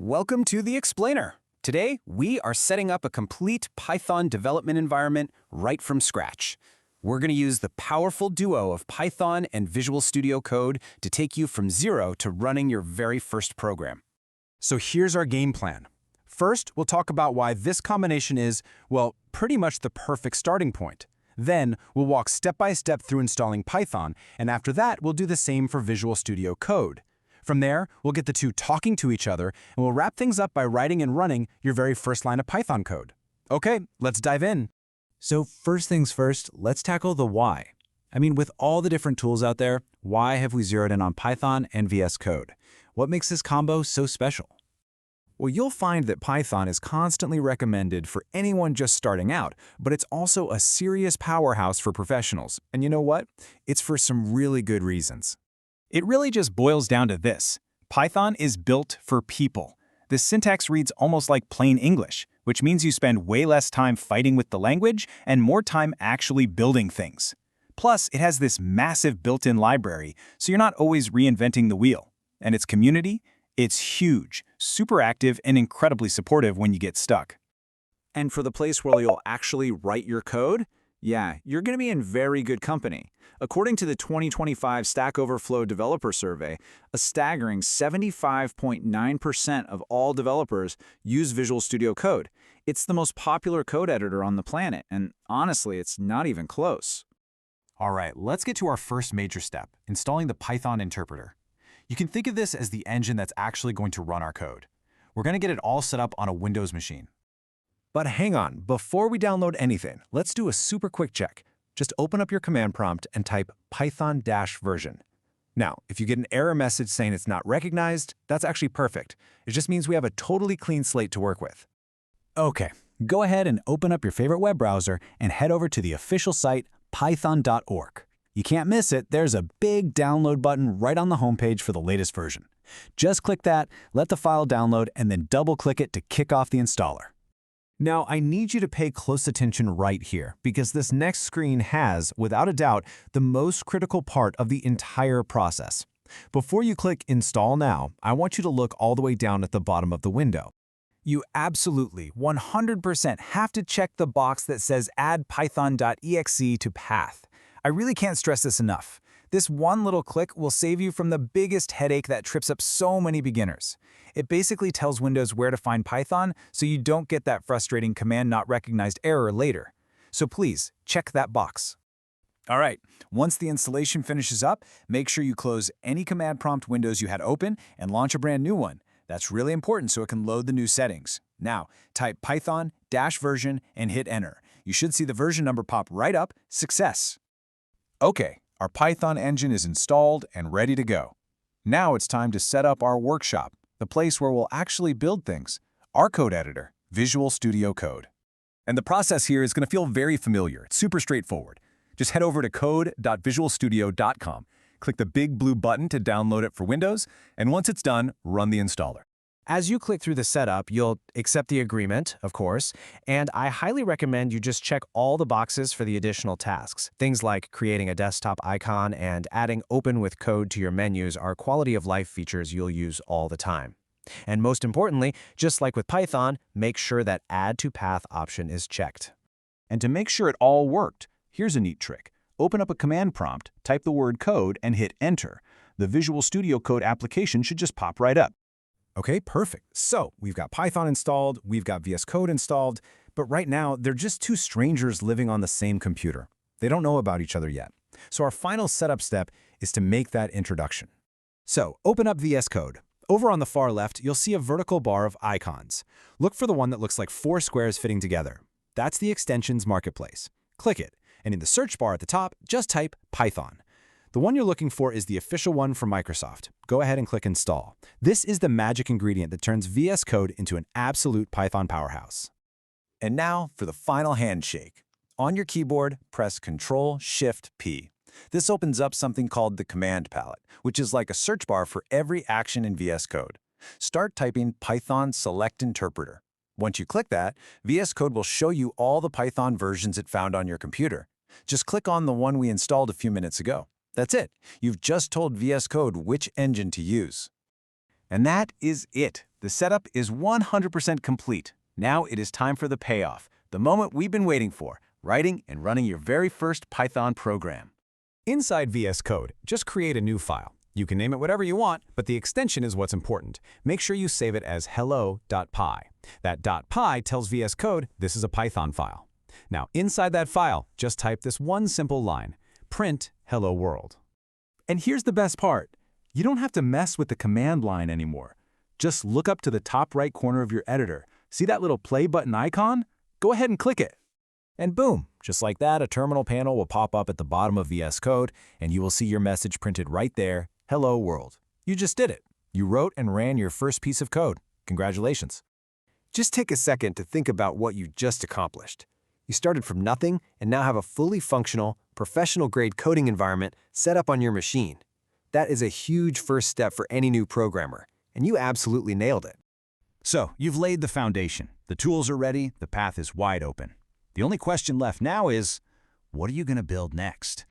Welcome to the Explainer. Today, we are setting up a complete Python development environment right from scratch. We're going to use the powerful duo of Python and Visual Studio Code to take you from zero to running your very first program. So here's our game plan. First, we'll talk about why this combination is, well, pretty much the perfect starting point. Then, we'll walk step by step through installing Python, and after that, we'll do the same for Visual Studio Code. From there, we'll get the two talking to each other, and we'll wrap things up by writing and running your very first line of Python code. Okay, let's dive in. So first things first, let's tackle the why. I mean, with all the different tools out there, why have we zeroed in on Python and VS Code? What makes this combo so special? Well, you'll find that Python is constantly recommended for anyone just starting out, but it's also a serious powerhouse for professionals. And you know what? It's for some really good reasons. It really just boils down to this. Python is built for people. The syntax reads almost like plain English, which means you spend way less time fighting with the language and more time actually building things. Plus, it has this massive built-in library, so you're not always reinventing the wheel. And its community? It's huge, super active, and incredibly supportive when you get stuck. And for the place where you'll actually write your code? Yeah, you're going to be in very good company. According to the 2025 Stack Overflow Developer Survey, a staggering 75.9% of all developers use Visual Studio Code. It's the most popular code editor on the planet, and honestly, it's not even close. All right, let's get to our first major step, installing the Python interpreter. You can think of this as the engine that's actually going to run our code. We're going to get it all set up on a Windows machine. But hang on, before we download anything, let's do a super quick check. Just open up your command prompt and type python-version. Now, if you get an error message saying it's not recognized, that's actually perfect. It just means we have a totally clean slate to work with. Okay, go ahead and open up your favorite web browser and head over to the official site, python.org. You can't miss it, there's a big download button right on the homepage for the latest version. Just click that, let the file download, and then double-click it to kick off the installer. Now, I need you to pay close attention right here, because this next screen has, without a doubt, the most critical part of the entire process. Before you click Install Now, I want you to look all the way down at the bottom of the window. You absolutely, 100% have to check the box that says Add Python.exe to Path. I really can't stress this enough. This one little click will save you from the biggest headache that trips up so many beginners. It basically tells Windows where to find Python so you don't get that frustrating command not recognized error later. So please, check that box. All right, once the installation finishes up, make sure you close any command prompt windows you had open and launch a brand new one. That's really important so it can load the new settings. Now, type python-version and hit enter. You should see the version number pop right up. Success! Okay. Our Python engine is installed and ready to go. Now it's time to set up our workshop, the place where we'll actually build things, our code editor, Visual Studio Code. And the process here is going to feel very familiar. It's super straightforward. Just head over to code.visualstudio.com, click the big blue button to download it for Windows, and once it's done, run the installer. As you click through the setup, you'll accept the agreement, of course, and I highly recommend you just check all the boxes for the additional tasks. Things like creating a desktop icon and adding Open with Code to your menus are quality of life features you'll use all the time. And most importantly, just like with Python, make sure that Add to Path option is checked. And to make sure it all worked, here's a neat trick. Open up a command prompt, type the word code, and hit enter. The Visual Studio Code application should just pop right up. Okay, perfect. So we've got Python installed, we've got VS Code installed, but right now they're just two strangers living on the same computer. They don't know about each other yet. So our final setup step is to make that introduction. So open up VS Code. Over on the far left, you'll see a vertical bar of icons. Look for the one that looks like four squares fitting together. That's the extensions marketplace. Click it, and in the search bar at the top, just type Python. The one you're looking for is the official one from Microsoft. Go ahead and click Install. This is the magic ingredient that turns VS Code into an absolute Python powerhouse. And now for the final handshake. On your keyboard, press Ctrl-Shift-P. This opens up something called the command palette, which is like a search bar for every action in VS Code. Start typing Python Select Interpreter. Once you click that, VS Code will show you all the Python versions it found on your computer. Just click on the one we installed a few minutes ago. That's it. You've just told VS Code which engine to use. And that is it. The setup is 100% complete. Now it is time for the payoff, the moment we've been waiting for, writing and running your very first Python program. Inside VS Code, just create a new file. You can name it whatever you want, but the extension is what's important. Make sure you save it as hello.py. That .py tells VS Code this is a Python file. Now, inside that file, just type this one simple line, print hello world. And here's the best part. You don't have to mess with the command line anymore. Just look up to the top right corner of your editor. See that little play button icon? Go ahead and click it. And boom, just like that, a terminal panel will pop up at the bottom of VS Code, and you will see your message printed right there, hello world. You just did it. You wrote and ran your first piece of code. Congratulations. Just take a second to think about what you just accomplished. You started from nothing and now have a fully functional, professional-grade coding environment set up on your machine. That is a huge first step for any new programmer, and you absolutely nailed it. So, you've laid the foundation. The tools are ready, the path is wide open. The only question left now is, what are you going to build next?